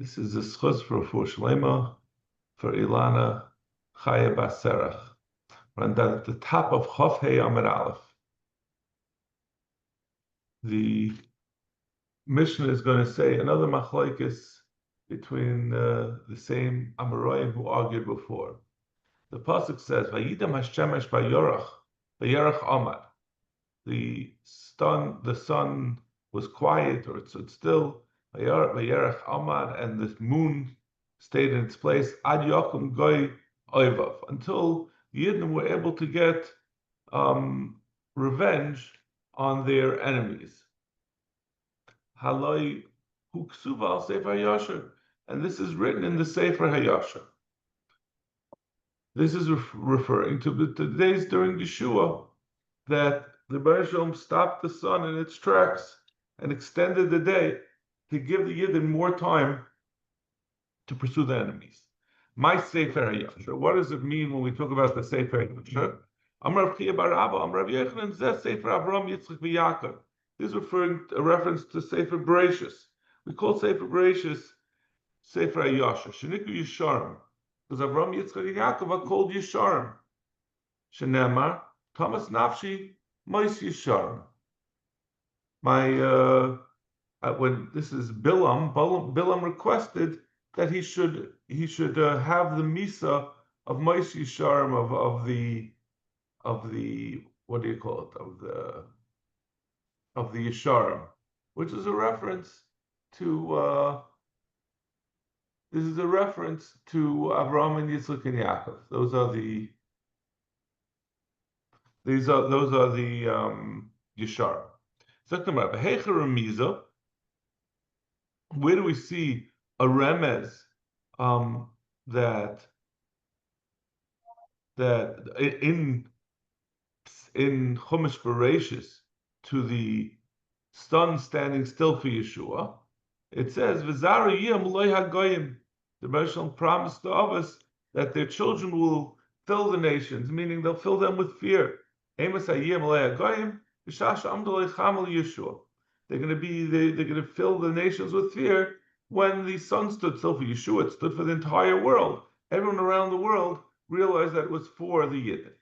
This is the schus for Shlema for Ilana Chaya Baserach. And at the top of Chof Hey Amid Aleph, the Mishnah is going to say another machlokes between the same Amoraim who argued before. The pasuk says, "Vayidam Hashemesh Vayarach Amad." The sun was quiet, or it stood still. Vayarach Amad, and the moon stayed in its place. Ad Yakum Goy Oivav, until the Yidden were able to get revenge on their enemies. Haloi Huksuva al Sefer Hayasher, and this is written in the Sefer Hayasher. This is referring to the days during Yeshua that the Baruch Shalom stopped the sun in its tracks and extended the day to give the Yidden more time to pursue the enemies. My Sefer Hayasher. What does it mean when we talk about the Sefer Hayasher? Amar Rav Chiya bar Abba, Amar Rav Yochanan, Zeh Sefer Avram Yitzchak v'Yaakov. This is a reference to Sefer Bereshis. We call Sefer Bereshis Sefer Hayasher. Sheniku Yisharim, because Avram Yitzchak and Yaakov are called Yisharim. Shenemar Thomas Nafshi Mois Yisharim. When this is Bilam requested that he should have the misa of Mois Yisharim of the what do you call it, of the Yisharim, which is a reference to this is a reference to Avraham and Yitzchak and Yaakov. Those are the Yisharim. Where do we see a remez that in Chumash Bereshis to the sun standing still for Yeshua? It says, "V'Zara yiyam loy hagoyim." The Baruch Shalom promised to us that their children will fill the nations, meaning they'll fill them with fear. Amos hayiyam loy hagoyim v'shasha amdolei chamel Yeshua. They're going to fill the nations with fear. When the sun stood still for Yeshua, it stood for the entire world. Everyone around the world realized that it was for the Yidden.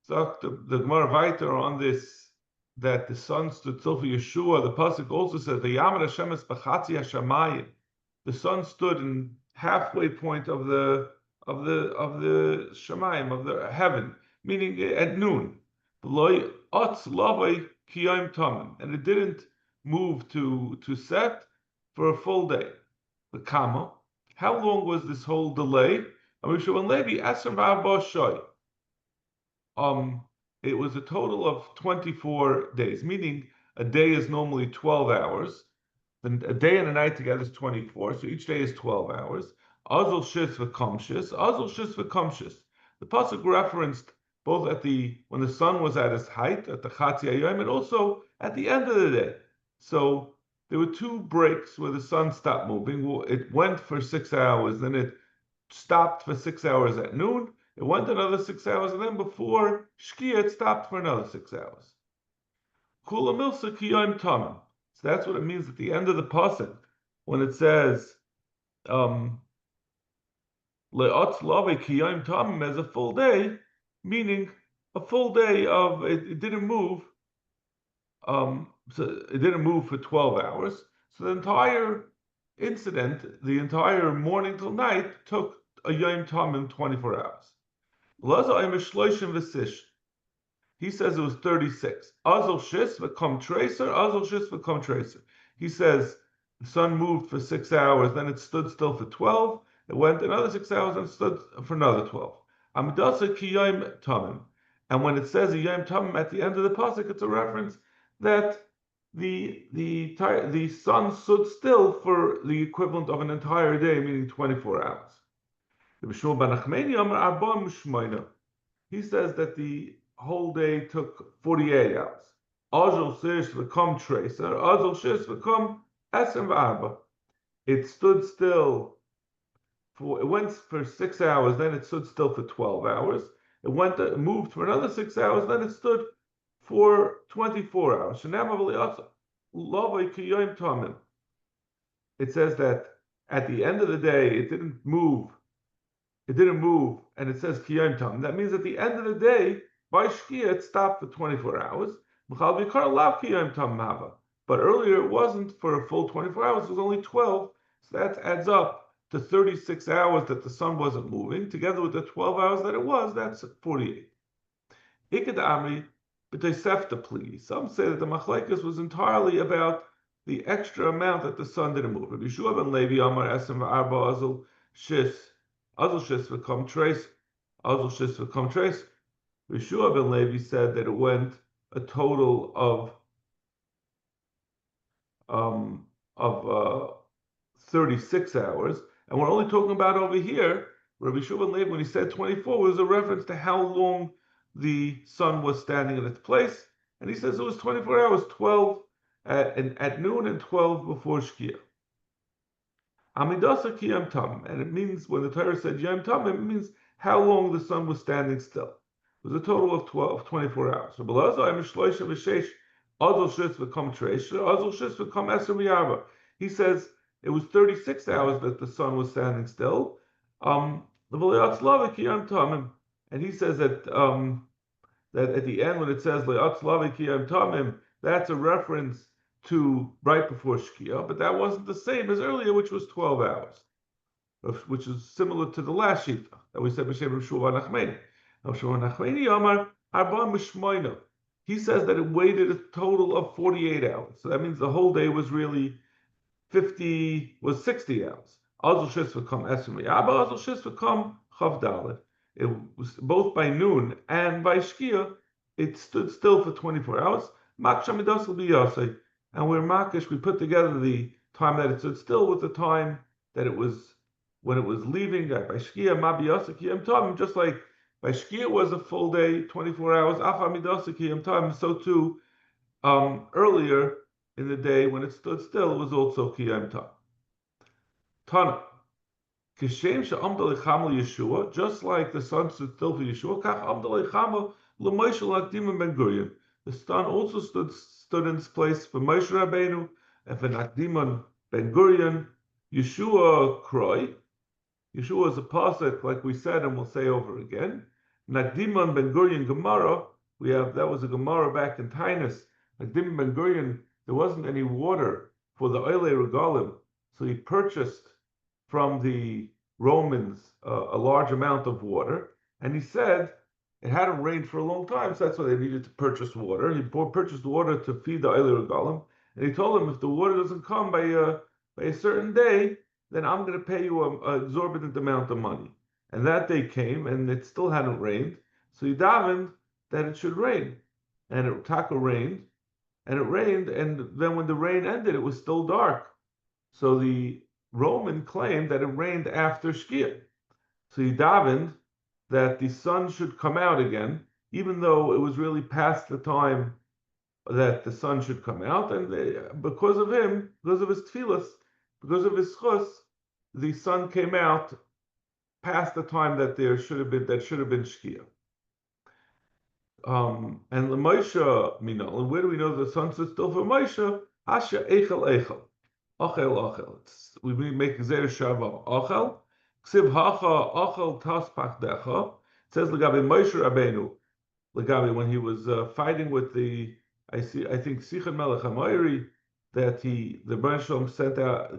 So the Gemara Vayter on this, that the sun stood still for Yeshua. The pasuk also says, "V'yamar Hashem es b'chatzi hashamayim." The sun stood in halfway point of the shamayim, of the heaven, meaning at noon. V'loy otz lavei ki yom tamim, and it didn't move to set for a full day. The kama. How long was this whole delay? It was a total of 24 days, meaning a day is normally 12 hours. Then a day and a night together is 24, so each day is 12 hours. Azul shis v'kamshis, azul shis v'kamshis. The pasuk referenced both when the sun was at its height, at the Chatzi Hayom, and also at the end of the day. So there were two breaks where the sun stopped moving. It went for 6 hours, then it stopped for 6 hours at noon. It went another 6 hours, and then before Shkia, it stopped for another 6 hours. Kula milsa ki yom tamim. So that's what it means at the end of the pasuk when it says le'atz lave ki yom tamim, as a full day, meaning a full day of it didn't move. So it didn't move for 12 hours. So the entire incident, the entire morning till night, took a yom tamim 24 hours. He says it was 36. Azul shis v'kom tracer, azul shis v'kom tracer. He says the sun moved for 6 hours, then it stood still for 12. It went another 6 hours and stood for another 12. Amdasa ki yom tamim. And when it says a yom tamim at the end of the pasuk, it's a reference that the sun stood still for the equivalent of an entire day, meaning 24 hours. He says that the whole day took 48 hours. It stood still it went for 6 hours, then it stood still for 12 hours. It moved for another 6 hours, then it stood for 24 hours. it says that at the end of the day, it didn't move. It didn't move, and it says kiyom tam. That means at the end of the day, by shkia, it stopped for 24 hours. But earlier it wasn't for a full 24 hours, it was only 12. So that adds up to 36 hours that the sun wasn't moving. Together with the 12 hours that it was, that's 48. Ikad Amri, b'tosefta pligi. Some say that the machlekes was entirely about the extra amount that the sun didn't move. Rabbi Yeshua ben Levi Amar Esem v'arba azul shis v'kom trace azul shis v'kom trace. Rabbi Yeshua ben Levi said that it went a total of um, of 36 hours, and we're only talking about over here. Rabbi Yeshua ben Levi, when he said 24, was a reference to how long the sun was standing in its place, and he says it was 24 hours, 12 at noon and 12 before Shkia. Amidasa ki yom tam, and it means when the Torah said yom tam, it means how long the sun was standing still. It was a total of 24 hours. He says it was 36 hours that the sun was standing still. And he says that that at the end when it says that's a reference to right before Shkia, but that wasn't the same as earlier, which was 12 hours, which is similar to the last sheet that we said B'Shem Shuvah Nachmeni. He says that it waited a total of 48 hours. So that means the whole day was really 60 hours. It was both by noon and by Shkia, it stood still for 24 hours. And we're makish, we put together the time that it stood still with the time that it was when it was leaving by Shkia, just like by Shkia was a full day, 24 hours, so too earlier in the day when it stood still, it was also Kiyam Tam. Tana. Kishem she'amda lechama Yeshua, just like the sun stood still for Yeshua, kach amda lechama l'Moshe l'Akdim ben Gurion. The sun also stood in its place for Moshe Rabbeinu and for Nakdiman ben Gurion. Yeshua Kroi. Yeshua is a pasuk, like we said, and we'll say over again. Nakdiman ben Gurion Gemara. That was a Gemara back in Tainus. Nakdiman ben Gurion, there wasn't any water for the Oile Regalim, so he purchased from the Romans a large amount of water, and he said it hadn't rained for a long time, so that's why they needed to purchase water. He purchased water to feed the Oile Regalim, and he told them if the water doesn't come by a certain day, then I'm going to pay you an exorbitant amount of money. And that day came, and it still hadn't rained, so he davened that it should rain, and it rained, and then when the rain ended, it was still dark. So the Roman claimed that it rained after Shkia. So he davened that the sun should come out again, even though it was really past the time that the sun should come out. And because of him, because of his tefillas, because of his chus, the sun came out past the time that should have been Shkia. And Moshe Minol, and where do we know the sun stood still for Moshe? Hasha Echel Echel. Ochel. We make Zera Shava Ochel. Ksiv Hacha Ochel Taspach Decha. It says Legabe Moshe Rabbeinu. Legabe, when he was fighting with I think Sichon Melech HaMoiri, that the Rebbeinu Shalom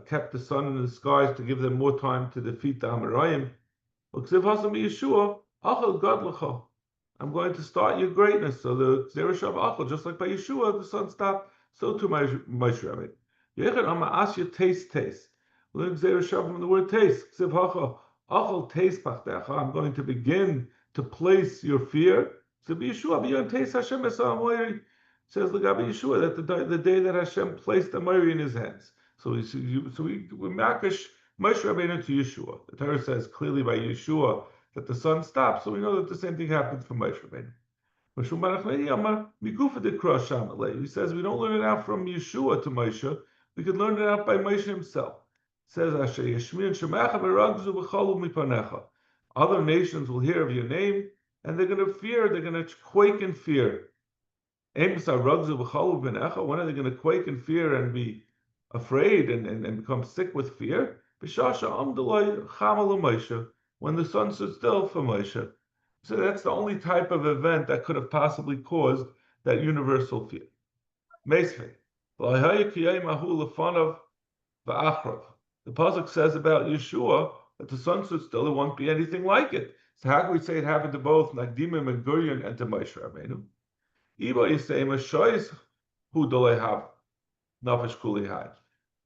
kept the sun in the skies to give them more time to defeat the Amoraim. Ksiv Hasam Yeshua Ochel Godlecha. I'm going to start your greatness. So the Zera Shava Ochel, just like by Yeshua, the sun stopped. So too Moshe Rabbeinu. Yechon Ama Asya taste. Learn Zera Shava from the word taste. Ksiv Hacha Ochel taste Pachtecha. I'm going to begin to place your fear. So Yeshua beyond taste Hashem Esam Moiri. Says the Gabi Yeshua that the day that Hashem placed the Moiri in his hands. So we makish Moshe Rabbeinu to Yeshua. The Torah says clearly by Yeshua that the sun stopped, so we know that the same thing happened for Moshe Rabbeinu. He says we don't learn it out from Yeshua to Moshe. We could learn it out by Moshe himself. It says other nations will hear of your name, and they're going to fear. They're going to quake in fear. When are they going to quake in fear and be afraid and become sick with fear. When the sun stood still for Moshe. So that's the only type of event that could have possibly caused that universal fear. Meisvei. The pasuk says about Yeshua that the sun stood still, it won't be anything like it. So how can we say it happened to both Nagdimim and Gurion and to Moshe Rabbeinu? Iba you say Mashois hu have nafesh kulihai.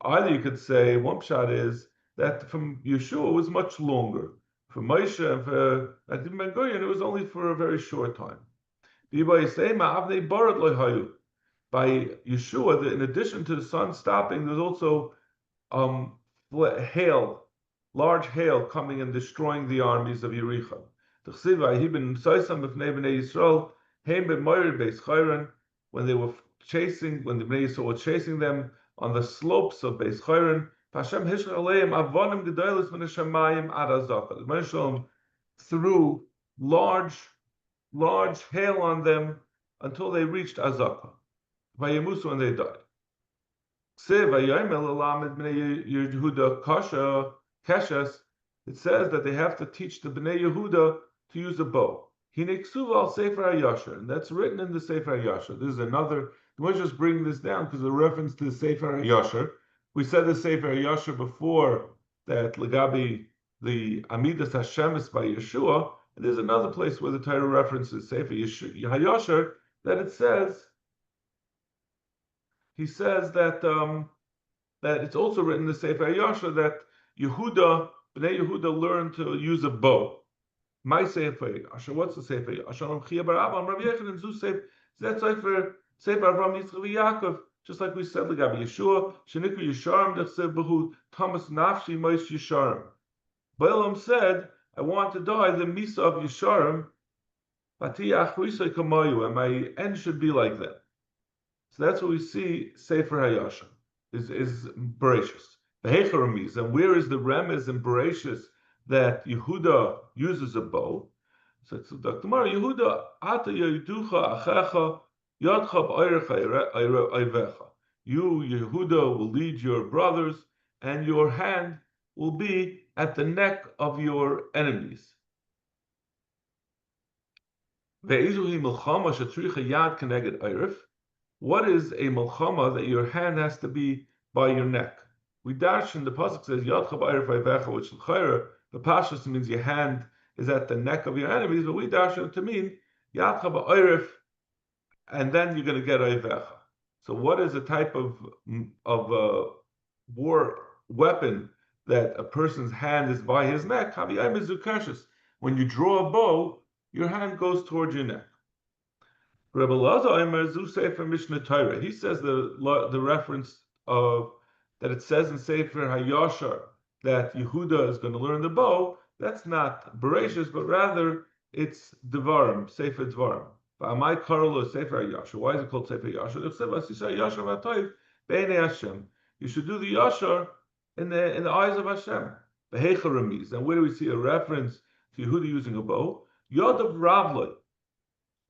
Either you could say one pshat is that from Yeshua it was much longer. For Moshe and for Nagdim and Gurion it was only for a very short time. Iba you say ma'avnei barad lohayu. By Yeshua, in addition to the sun stopping, there's also hail, large hail coming and destroying the armies of Yericho. When they were chasing, when the Bnei Yisrael were chasing them on the slopes of Beis Chayron, Hashem hishra aleim avonim gedolos min hashamayim ad azaka. The Moshe threw large hail on them until they reached Azaka. Vayemusu, and they died. It says that they have to teach the Bnei Yehuda to use a bow. And that's written in the Sefer HaYashar. This is another, we're just bringing this down because of the reference to the Sefer HaYashar. We said the Sefer HaYashar before that Lagabi, the Amidas Hashemis by Yeshua, and there's another place where the Torah references Sefer HaYashar that it says, he says that that it's also written in the Sefer HaYashar that Bnei Yehuda learned to use a bow. My Sefer HaYashar, what's the Sefer HaYashar? That's Sefer Avram Yitzchak Yaakov, just like we said, L'gabi Yeshua, Sheniku Yesharim Dechsev Behu Thomas Nafshi Moish Yesharim. Balaam said, I want to die the Misa of Yesharim, and my end should be like that. So that's what we see Sefer HaYashar is Bereshis. And where is the remez in Bereshis that Yehuda uses a bow? So it's the Gemara, Yehuda ata yaducha achecha yadcha b'oirecha oivecha. You, Yehuda, will lead your brothers, and your hand will be at the neck of your enemies. Ve'ezuhi milchama shetricha yad keneged oiref. What is a milchama that your hand has to be by your neck? We dash in the pasuk says yadcha b'oiref oivecha, which l'chayra the pashtus means your hand is at the neck of your enemies, but we dash it to mean yadcha b'oiref, and then you're going to get oivecha. So what is a type of war weapon that a person's hand is by his neck? When you draw a bow, your hand goes towards your neck. Rebbe Lazar Sefer Mishnah Torah. He says the reference of that it says in Sefer HaYashar that Yehuda is going to learn the bow. That's not Bereshis, but rather it's Devarim, Sefer Devarim. Why is it called Sefer HaYashar? You should do the Yashar in the eyes of Hashem. And where do we see a reference to Yehuda using a bow? Yod of Ravloi.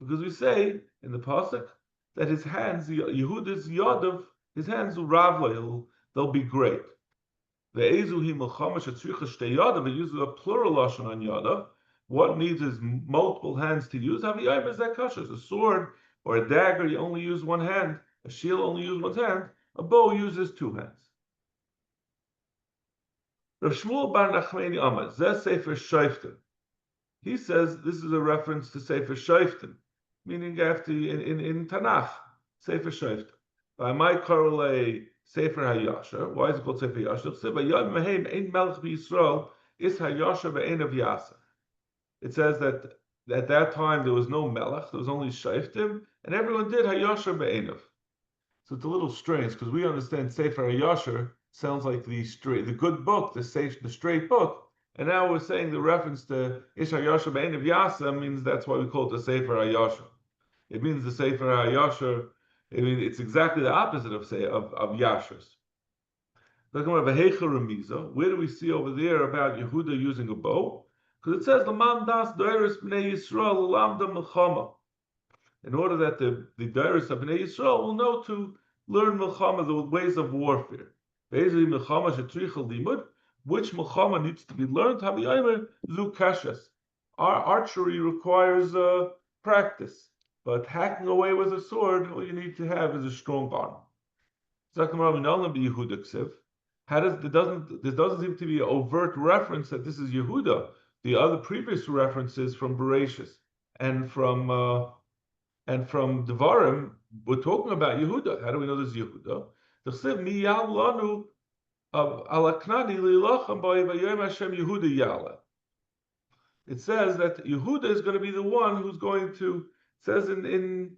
Because we say in the pasuk that his hands, Yehuda's Yod of his hands will Ravloi, they'll be great. The Ezuhi Milchama Shetzricha Shtei Yadav, it uses a plural lashon on Yadav. What needs is multiple hands to use. Haviyayim is that kasha. A sword or a dagger, you only use one hand. A shield only uses one hand. A bow uses two hands. Rav Shmuel bar Nachmani Amar, Zeh Sefer Shoftim. He says this is a reference to Sefer Shoftim, meaning after in Tanakh, Sefer Shoftim. By my correlate Sefer HaYashar. Why is it called Sefer HaYashar? It says that at that time there was no melech, there was only shoftim, and everyone did HaYashar be'enav. So it's a little strange because we understand Sefer HaYashar sounds like the good book, the straight book, and now we're saying the reference to Ish HaYashar be'enav Yasa means that's why we call it the Sefer HaYashar. It means the Sefer HaYashar. I mean, it's exactly the opposite of Yashars. Where do we see over there about Yehuda using a bow? Because it says L'man das Dairis Bnei Yisrael Lamda Milchama. In order that the Dairis of Bnei Yisrael will know to learn Milchama, the ways of warfare. Which milchama needs to be learned? Our archery requires practice, but hacking away with a sword, all you need to have is a strong arm. How does there doesn't seem to be an overt reference that this is Yehuda? The other previous references from Bereshis and from Devarim, we're talking about Yehuda. How do we know this is Yehuda? It says that Yehuda is going to be the one who's going to. It says in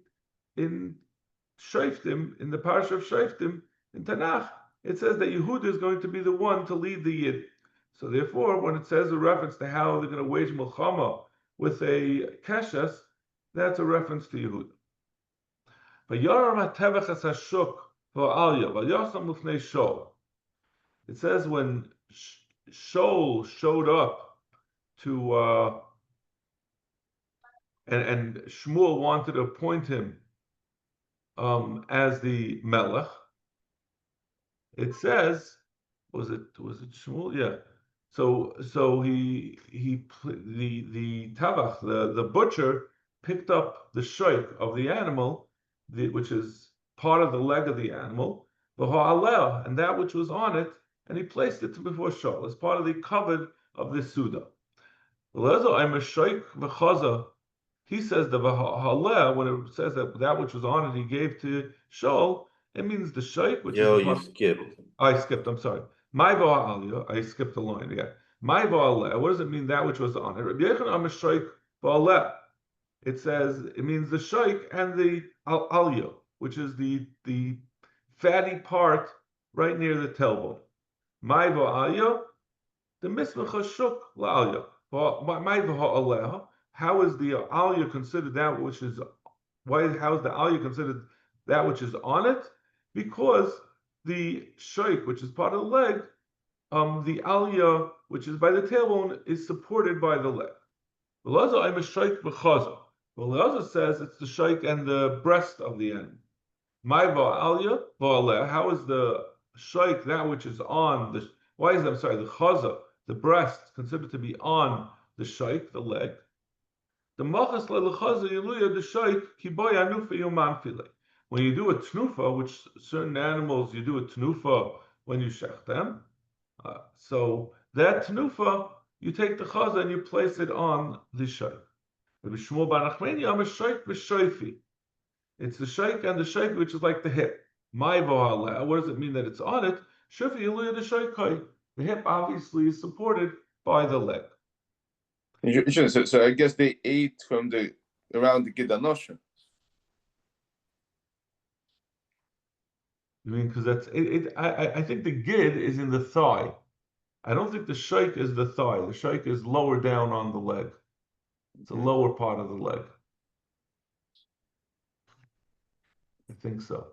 Shoftim, in the Parsha of Shoftim, in Tanakh, it says that Yehuda is going to be the one to lead the Yid. So therefore, when it says a reference to how they're going to wage Milchama with a Keshes, that's a reference to Yehuda. It says when Shaul showed up to, and Shmuel wanted to appoint him as the Melech. It says, was it Shmuel? Yeah. So the Tavach, the butcher, picked up the shoik of the animal, which is part of the leg of the animal, and that which was on it, and he placed it before Shaul as part of the covered of the Suda. He says the V'ha'aleh, when it says that which was on it he gave to Shaul, it means the shaykh, which is the you skipped. I skipped, I'm sorry. My V'ha'aleh, I skipped a line, yeah. My V'ha'aleh, what does it mean, that which was on it? Rabbi Yechon shaykh V'ha'aleh. It says, it means the shaykh and the aliyah, which is the fatty part right near the tailbone. My V'ha'aleh, the mismacha shuk la'aliyah. My V'ha'aleh, how is the aliyah considered that which is, how is the aliyah considered that which is on it? Because the shaykh, which is part of the leg, the aliyah, which is by the tailbone, is supported by the leg. I'm a shaykh v'chaza. Well, says it's the shaykh and the breast of the animal. My aliyah v'aleh. How is the shaykh, that which is on the? Why is that? I'm sorry, the chaza, the breast, considered to be on the shaykh, the leg? The machas lechaza yiluya the shaykh kiboy anufa yomanfile. When you do a tnufa, which certain animals you do a tnufa when you shech them, so that tnufa, you take the chaza and you place it on the shaykh. It's the shaykh and the shaykh, which is like the hip. My vo'ala. What does it mean that it's on it? Shafi iluya the shaykh. The hip obviously is supported by the leg. So I guess they ate from around the Gidanosha. You mean because that's it? I think the gid is in the thigh. I don't think the shaykh is the thigh. The shaykh is lower down on the leg. It's the lower part of the leg. I think so.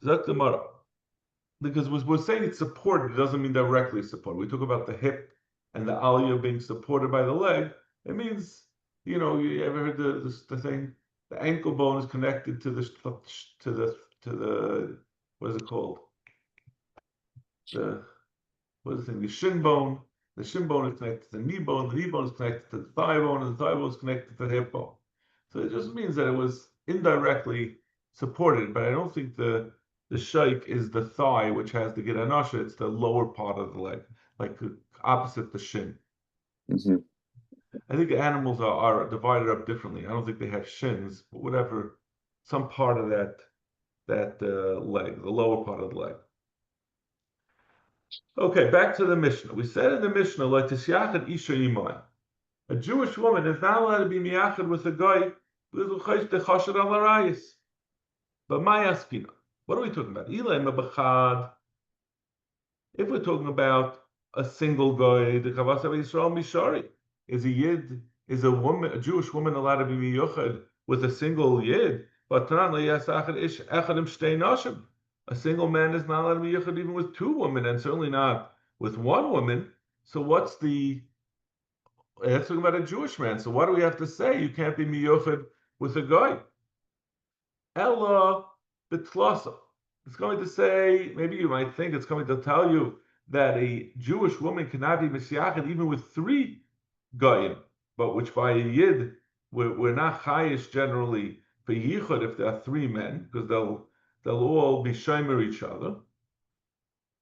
Zak the Mara. Because we're saying it's supported, it doesn't mean directly supported. We talk about the hip and the aliyah being supported by the leg. It means, you ever heard the thing? The ankle bone is connected to the what is it called? The shin bone. The shin bone is connected to the knee bone. The knee bone is connected to the thigh bone, and the thigh bone is connected to the hip bone. So it just means that it was indirectly supported, but I don't think the shaykh is the thigh, which has the giranasha. It's the lower part of the leg, like opposite the shin. Mm-hmm. I think animals are divided up differently. I don't think they have shins, but whatever, some part of that leg, the lower part of the leg. Okay, back to the Mishnah. We said in the Mishnah, like tisyachad isha imay. A Jewish woman is not allowed to be miyachad with a guy but mayaskina. What are we talking about? If we're talking about a single guy, the Kavasa Yisrael Mishari, is a yid, is a woman, a Jewish woman allowed to be miyachad with a single yid? But a single man is not allowed to be miyachad even with two women, and certainly not with one woman. So what's that's talking about a Jewish man. So why do we have to say you can't be miyachad with a guy? Ella bitlasa. It's going to say, maybe you might think it's going to tell you that a Jewish woman cannot be Messiached even with 3 Goyim, but which by a Yid, we're not chayish generally for Yichud if there are 3 men, because they'll all be shomer each other.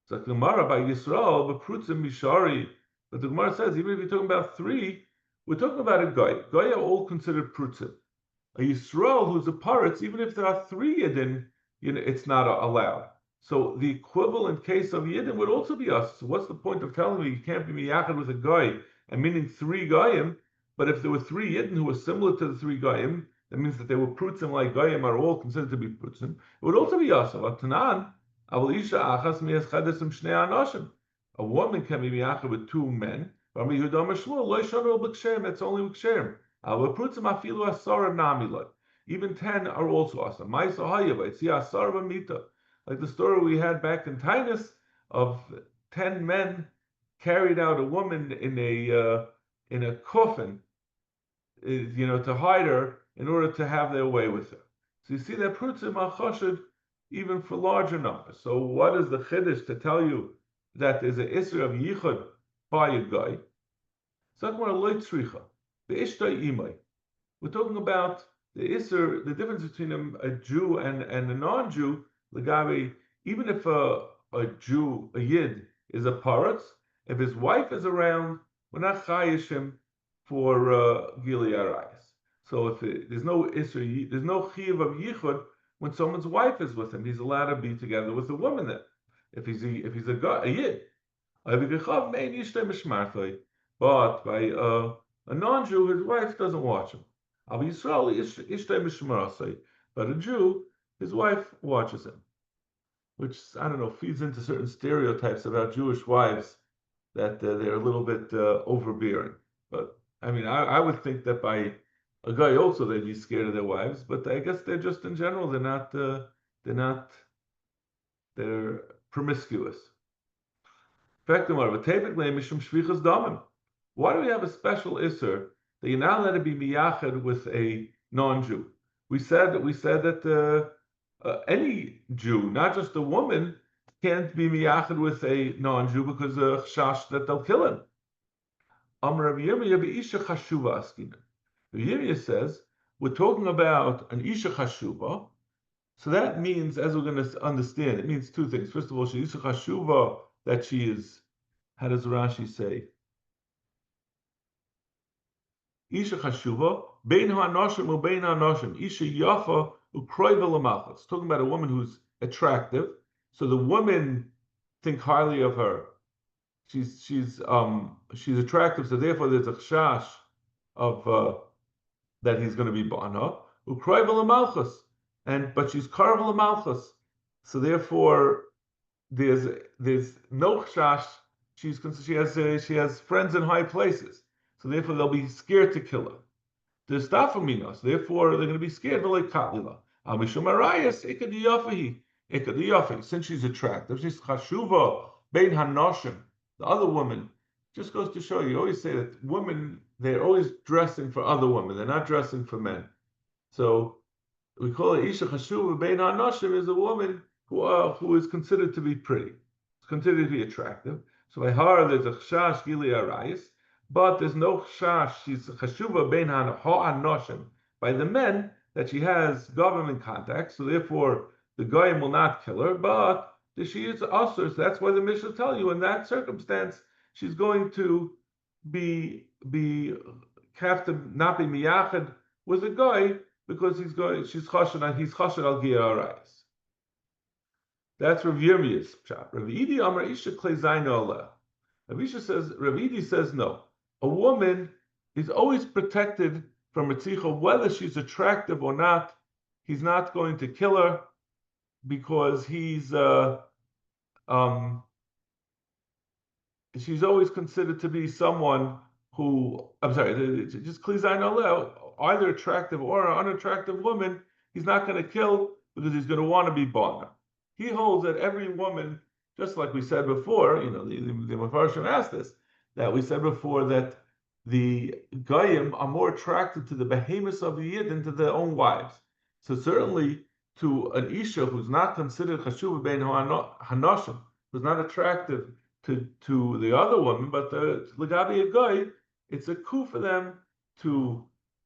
So the Gemara by Yisrael, but Prutzim Mishari, but the Gemara says, even if you're talking about 3, we're talking about a Goy. Goy are all considered Prutzim. A Yisrael who's a paritz, even if there are 3 Yidden, it's not allowed. So the equivalent case of Yidden would also be us. So what's the point of telling me you can't be miyachad with a Goy, and meaning 3 Goyim, but if there were 3 Yidden who were similar to the 3 Goyim, that means that they were Prutzim like Goyim are all considered to be Prutzim. It would also be us. A woman can be miyachad with 2 men. It's only with ksherim. Even 10 are also awesome. Like the story we had back in Tainus of 10 men carried out a woman in a coffin, to hide her in order to have their way with her. So you see that prutzim are choshed even for larger numbers. So what is the chiddush to tell you that there's an isser of yichud by a guy? We're talking about the isser, the difference between a Jew and a non-Jew. Even if a Jew, a Yid, is a paratz, if his wife is around, we're not chayish him for gili arayis. So if there's no isser, there's no chiyuv of yichud when someone's wife is with him. He's allowed to be together with a woman then. If he's a Yid. But by a non-Jew, his wife doesn't watch him. But a Jew, his wife watches him. Which, I don't know, feeds into certain stereotypes about Jewish wives that they're a little bit overbearing. But, I mean, I would think that by a guy also they'd be scared of their wives, but I guess they're just in general, they're promiscuous. Why do we have a special isser that you're not allowed to be miyached with a non-Jew? We said that any Jew, not just a woman, can't be miyached with a non-Jew because of chash that they'll kill him. Rav Yirmiyah says we're talking about an isha chashuva, so that means, as we're going to understand, it means 2 things. First of all, she isha chashuva, that she is. How does Rashi say? Isha chashuva bein ha'anoshim u'bein ha'anoshim isha yafa u'kroiva l'malchus. Talking about a woman who's attractive, so the women think highly of her. She's attractive, so therefore there's a chash of that he's going to be bana u'kroiva l'malchus, but she's karva l'malchus, so therefore there's no chash. She has friends in high places, so therefore they'll be scared to kill her. There's stafaminos, therefore they're going to be scared. Since she's attractive, she's chashuva bein hanoshim. The other woman just goes to show you. Always say that women, they're always dressing for other women. They're not dressing for men. So we call it isha chashuva bein hanoshim, is a woman who is considered to be pretty. It's considered to be attractive. So by her, there's a chash gili arayis, but there's no chash. She's chashuva bein ha'anoshim, by the men, that she has government contacts. So therefore, the goyim will not kill her, but she is usher. So that's why the Mishnah tell you in that circumstance she's going to have to not be miyached with a goy because he's chashed al gili arayis. That's Rav Yirmiyah's pshat. Rav Idi Amar Isha Klei Zayin Oleh. Rav Idi says no. A woman is always protected from Ritzicha, whether she's attractive or not. He's not going to kill her because she's always considered to be someone who, just Klei Zayin Oleh, either attractive or an unattractive woman, he's not going to kill because he's going to want to be born. He holds that every woman, just like we said before, the Mefarshim asked this, that we said before that the Goyim are more attracted to the behemoths of the Yid than to their own wives. So certainly to an isha who's not considered chashuva bein hanoshim, who's not attractive to the other woman, but the legabi a guy, it's a coup for them to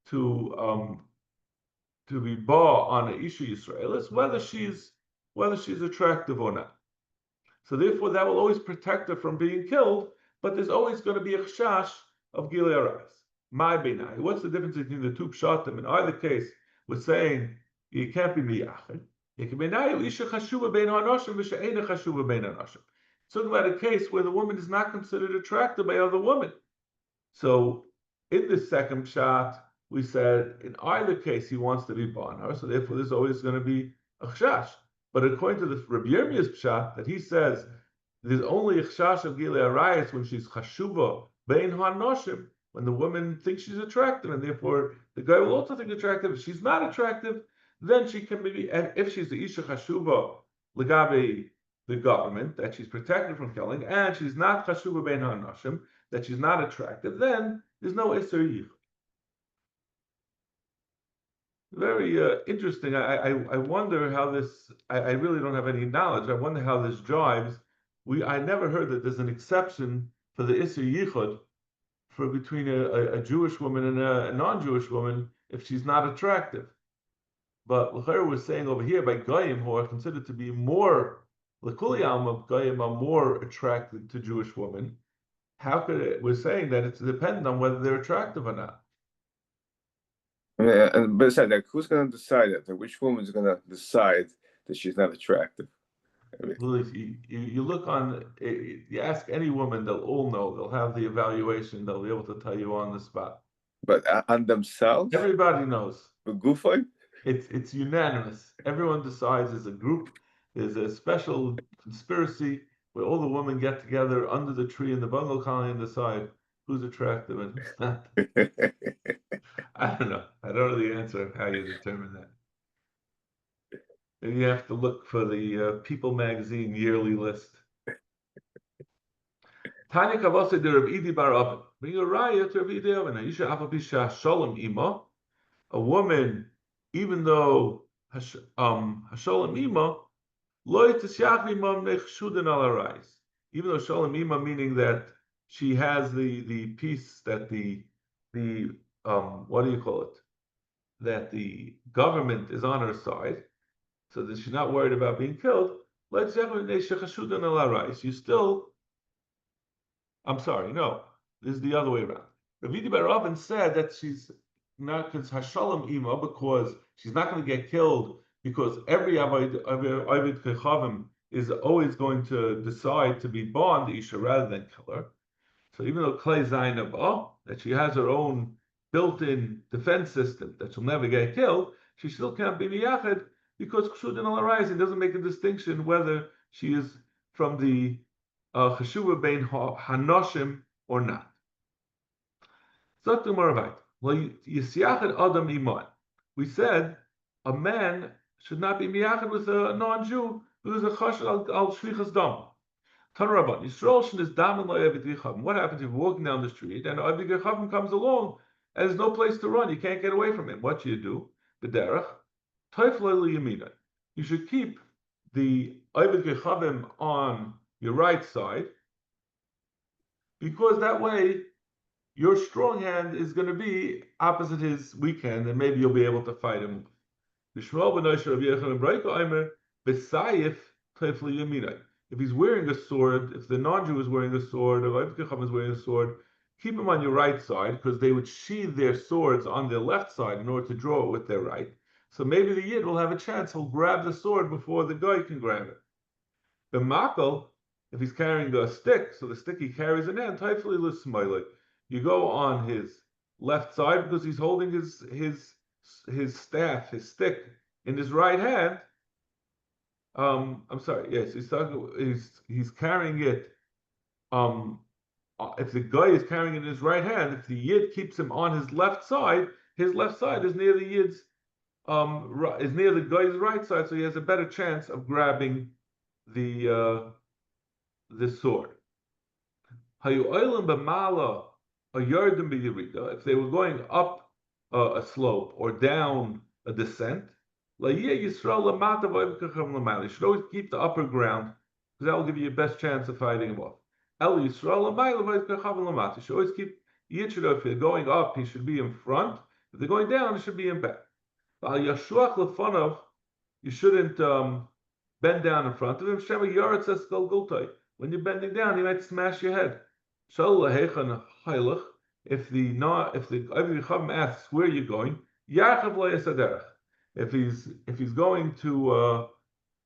to be bar on an isha Yisraelis, whether she's attractive or not. So therefore, that will always protect her from being killed, but there's always going to be a chashash of Gilei Arayis. My benai. What's the difference between the two pshatim? In either case, we're saying you can't be miyachid. You can be isha chashuva bein hanoshim v'she'ena chashuva bein hanoshim. It's talking about a case where the woman is not considered attractive by other women. So in this second shot, we said in either case he wants to be barnar, so therefore there's always going to be a chash. But according to the Rabbi Yirmiyah's shot, that he says there's only a chash of Gilei Arayis when she's chashuva bein hanoshim, when the woman thinks she's attractive, and therefore the guy will also think attractive. If she's not attractive, then she can be, and if she's the isha chashuva legabe the government, that she's protected from killing, and she's not chashuva bein hanoshim, that she's not attractive, then there's no Isser Yichud. Very interesting. I wonder how this, I really don't have any knowledge. I wonder how this drives. I never heard that there's an exception for the Isser Yichud for between a Jewish woman and a non-Jewish woman if she's not attractive. But L'chayr was saying over here by Goyim, who are considered to be more, L'kuli Alma Goyim are more attracted to Jewish women. How could it? We're saying that it's dependent on whether they're attractive or not. But besides, like, who's going to decide that? Which woman is going to decide that she's not attractive? Well, if you look on, you ask any woman, they'll all know. They'll have the evaluation. They'll be able to tell you on the spot. But on themselves? Everybody knows. The Gufay? It's unanimous. Everyone decides as a group. There's a special conspiracy where all the women get together under the tree in the bungalow colony and decide who's attractive and who's not. I don't know. I don't know the answer of how you determine that. Maybe you have to look for the People magazine yearly list. Tanya Kavasa de Rav Idi Bar Oven. Bring a raya to Rav Idi Oven. Isha Apapisha Sholem Ima. A woman, even though Hasholem Ima, Loy Tisyach Ima Mechshudan al Arais. Even though Sholem Ima, meaning that she has the piece that the what do you call it? That the government is on her side, so that she's not worried about being killed. You still, I'm sorry, no, this is the other way around. Ravidi Bar Oven said that she's not Hashalom Ima because she's not going to get killed because every Ovid Kechavim is always going to decide to be born the Isha rather than kill her. So even though Klei Zainab, that she has her own built-in defense system that she'll never get killed, she still can't be miyached because Chshudin al Arising doesn't make a distinction whether she is from the Cheshuva bein Hanoshim or not. Adam iman. We said a man should not be miyached with a non-Jew who is a chosh al shlichas dam. What happens if you're walking down the street and Ovid Gechavim comes along and there's no place to run? You can't get away from him. What do you do? You should keep the Ovid Gechavim on your right side because that way your strong hand is going to be opposite his weak hand and maybe you'll be able to fight him. If he's wearing a sword, if the non-Jew is wearing a sword, or Ovid Gechavim is wearing a sword, keep him on your right side because they would sheathe their swords on their left side in order to draw it with their right. So maybe the Yid will have a chance. He'll grab the sword before the guy can grab it. The Makal, if he's carrying a stick, so the stick he carries in hand, you go on his left side because he's holding his staff, his stick in his right hand. I'm sorry. Yes, he's carrying it. If the guy is carrying it in his right hand, if the Yid keeps him on his left side is near the Yid's is near the guy's right side, so he has a better chance of grabbing the sword. If they were going up a slope or down a descent, You should always keep the upper ground because that will give you your best chance of fighting him off. You should always keep Yichiro. If they're going up, he should be in front. If they're going down, he should be in back. You shouldn't bend down in front of him. When you're bending down, he might smash your head. If the Chacham asks where you're going, if he's going to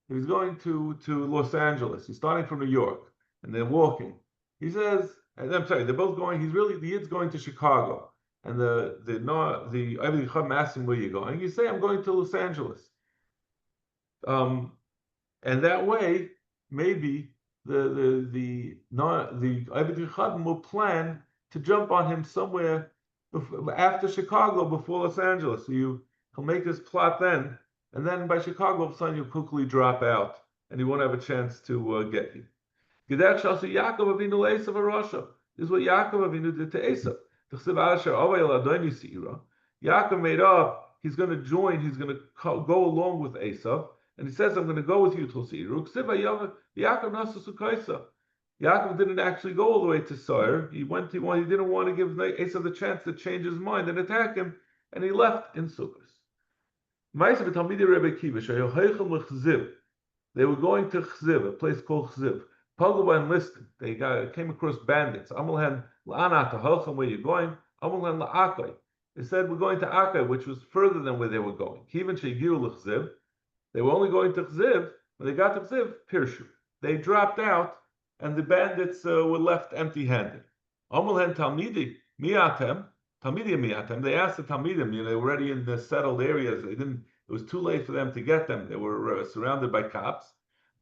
Los Angeles, he's starting from New York, and they're walking. He says, and I'm sorry, they're both going. The Yid's going to Chicago, and the Chacham asks him where you're going. You say, I'm going to Los Angeles. And that way, maybe the Ibn Chacham will plan to jump on him somewhere after Chicago before Los Angeles. So he'll make his plot then, and then by Chicago, all of a sudden you'll quickly drop out, and he won't have a chance to get you. This is what Yaakov Avinu did to Esav. Yaakov made up. He's going to join. He's going to go along with Esav. And he says, I'm going to go with you till Seir. Yaakov didn't actually go all the way to Seir. He didn't want to give Esav the chance to change his mind and attack him, and he left in Sukkot. They were going to Chziv, a place called Chziv. Pagova enlisted. They came across bandits. Amalhen la'anata halcham, where you're going. Amalhen la'akai. They said, we're going to Akai, which was further than where they were going. Kivan shegiu l'Chziv. They were only going to Chziv. When they got to Chziv, Pirshu. They dropped out, and the bandits were left empty-handed. Amalhen talmidi miatem. Talmidim miatem. They asked the talmidim. They were already in the settled areas. It was too late for them to get them. They were surrounded by cops.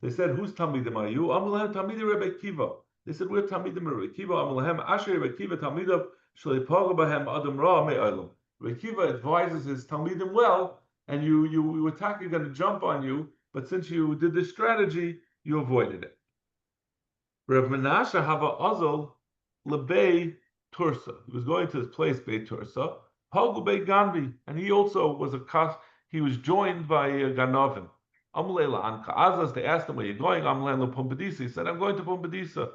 They said, whose talmidim are you? Amalhem talmidim Rebbe Kiva. They said, we're talmidim Rebbe Kiva. Amalhem asher Rebbe Kiva talmidav shleipaga bahem adam ra me'olam. Rebbe Kiva advises his talmidim well, and you attack, you're going to jump on you, but since you did this strategy, you avoided it. Rav Menashe hava azal lebei Tursa. He was going to this place, Beit Tursa. Pagu Beit Ganvi, and he also was he was joined by Ganovim. They asked him, where are you going? He said, I'm going to Pumbedisa,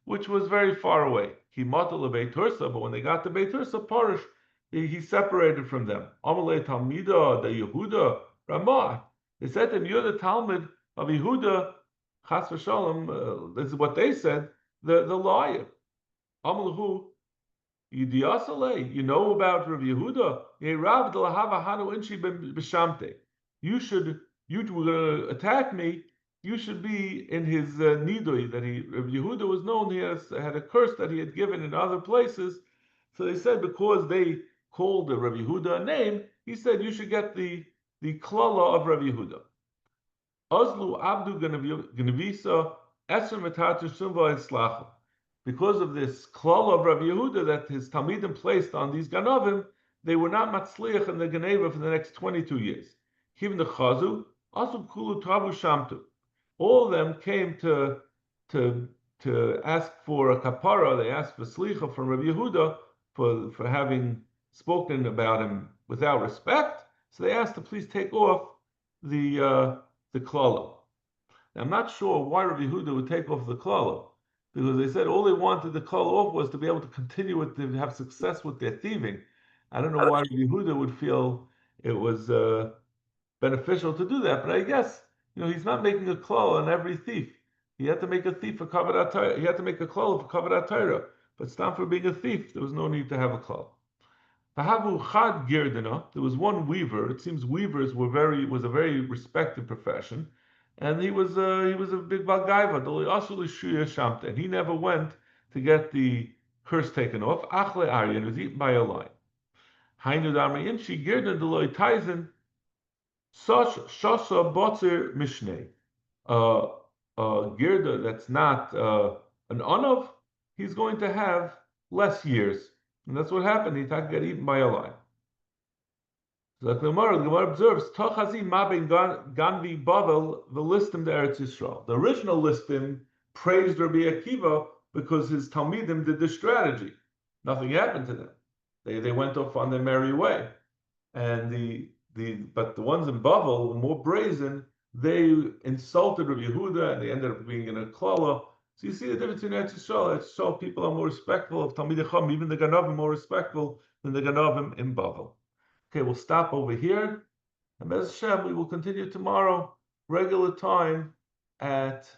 which was very far away. He matal Beit Tursa, but when they got to Beit Tursa, Parish, he separated from them. Amalei Talmida, the Yehuda, Ramah. They said to him, you're the Talmud of Yehuda, Chas v'shalom, this is what they said, the liar. Amalahu, you know about Rav Yehuda? You were going to attack me. You should be in his nidui. Rav Yehuda was known. He had a curse that he had given in other places. So they said because they called Rav Yehuda a name, he said you should get the klala of Rav Yehuda. Azlu abdu genevisa eser metatu sumva islachim. Because of this klala of Rav Yehuda that his talmidim placed on these ganovim, they were not matzliach in the geneva for the next 22 years. Even the chazu, also kulu tavu shamtu. All of them came to ask for a kapara. They asked for slicha from Rav Yehuda for having spoken about him without respect. So they asked to please take off the klala. Now, I'm not sure why Rav Yehuda would take off the klala, because they said all they wanted the klala off was to be able to continue to have success with their thieving. I don't know why Rav Yehuda would feel it was beneficial to do that, but I guess he's not making a klal on every thief. He had to make a thief for kavod Torah. He had to make a klal for kavod Torah, but it's not for being a thief. There was no need to have a klal. Pahavu chad girdina. There was one weaver. It seems weavers was a very respected profession, and he was a big balgaiva. And he never went to get the curse taken off. Achle aryan was eaten by a lion. Hainu damayin she girdin deloy taizen. Such shasha botzer mishneh, girda that's not an onav, he's going to have less years, and that's what happened. He got eaten by a lion. So the Gemara observes Tochazi Mabin Ganvi Bavel the listim to Eretz Yisrael. The original listim praised Rabbi Akiva because his talmidim did this strategy. Nothing happened to them. They went off on their merry way, and the But the ones in Bavel were more brazen. They insulted Rabbi Yehuda, and they ended up being in a klala. So you see the difference in Eretz Yisrael. Eretz Yisrael people are more respectful of Talmidei Chacham. Even the Ganavim are more respectful than the Ganavim in Bavel. Okay, we'll stop over here. And Bez Hashem, we will continue tomorrow, regular time at